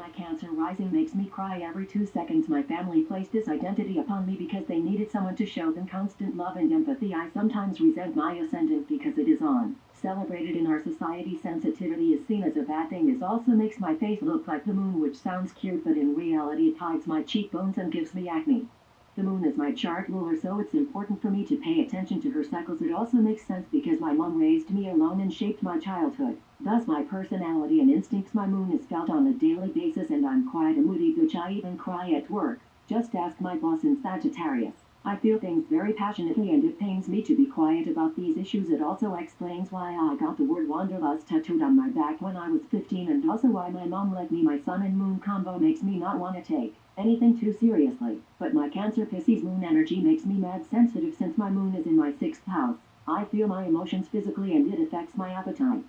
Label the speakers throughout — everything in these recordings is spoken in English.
Speaker 1: My Cancer rising makes me cry every 2 seconds. My family placed this identity upon me because they needed someone to show them constant love and empathy. I sometimes resent my ascendant because it is on. Celebrated in our society, sensitivity is seen as a bad thing. This also makes my face look like the moon, which sounds cute, but in reality it hides my cheekbones and gives me acne. The moon is my chart ruler, so it's important for me to pay attention to her cycles. It also makes sense because my mom raised me alone and shaped my childhood. Thus my personality and instincts. My moon is felt on a daily basis, and I'm quite a moody bitch. I even cry at work. Just ask my boss in Sagittarius. I feel things very passionately, and it pains me to be quiet about these issues. It also explains why I got the word wanderlust tattooed on my back when I was 15, and also why my mom let me. My sun and moon combo makes me not want to take anything too seriously. But my Cancer Pisces moon energy makes me mad sensitive since my moon is in my 6th house. I feel my emotions physically, and it affects my appetite.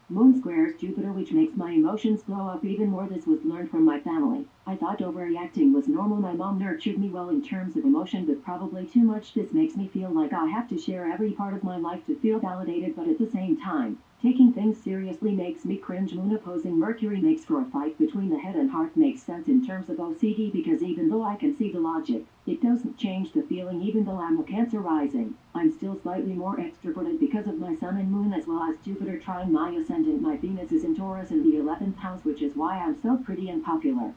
Speaker 1: Moon squares Jupiter, which makes my emotions blow up even more. This was learned from my family. I thought overreacting was normal. My mom nurtured me well in terms of emotion, but probably too much. This makes me feel like I have to share every part of my life to feel validated, but at the same time, taking things seriously makes me cringe. Moon opposing Mercury makes for a fight between the head and heart. Makes sense in terms of OCD, because even though I can see the logic, it doesn't change the feeling. Even though I'm a Cancer rising, I'm still slightly more extroverted because of my sun and moon, as well as Jupiter trine my ascendant. My Venus is in Taurus in the 11th house, which is why I'm so pretty and popular.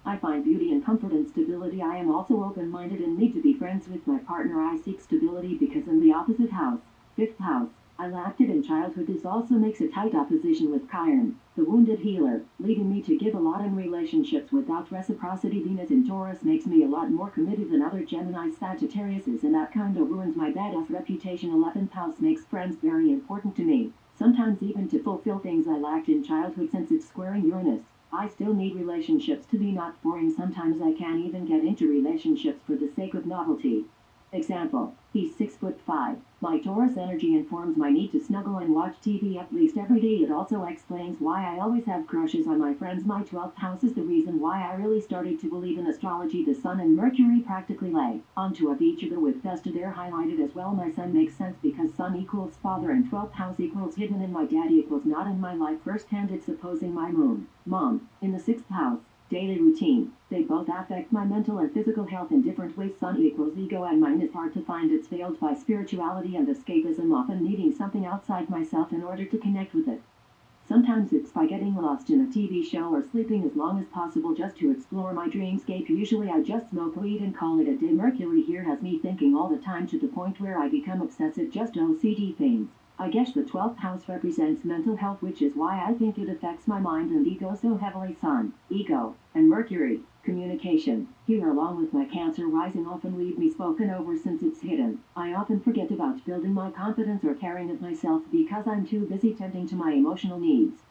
Speaker 1: I find beauty in comfort and stability. I am also open-minded and need to be friends with my partner. I seek stability because in the opposite house, 5th house, I lacked it in childhood. This also makes a tight opposition with Chiron, the wounded healer, leading me to give a lot in relationships without reciprocity. Venus in Taurus makes me a lot more committed than other Geminis, Sagittariuses, and that kinda ruins my badass reputation. 11th house makes friends very important to me, sometimes even to fulfill things I lacked in childhood. Since it's squaring Uranus, I still need relationships to be not boring. Sometimes I can't even get into relationships for the sake of novelty. Example, he's 6'5". My Taurus energy informs my need to snuggle and watch TV at least every day. It also explains why I always have crushes on my friends. My 12th house is the reason why I really started to believe in astrology. The sun and Mercury practically lay onto of each other with Vesta there highlighted as well. My sun makes sense because sun equals father and 12th house equals hidden, and my dad equals not in my life firsthand. It's opposing my moon, mom, in the 6th house. Daily routine. They both affect my mental and physical health in different ways. Sun equals ego, and mine is hard to find. It's failed by spirituality and escapism, often needing something outside myself in order to connect with it. Sometimes it's by getting lost in a TV show or sleeping as long as possible just to explore my dreamscape. Usually I just smoke weed and call it a day. Mercury here has me thinking all the time to the point where I become obsessive. Just OCD things. I guess the 12th house represents mental health, which is why I think it affects my mind and ego so heavily. Sun, ego, and Mercury, communication, here along with my Cancer rising often leave me spoken over since it's hidden. I often forget about building my confidence or caring of myself because I'm too busy tending to my emotional needs.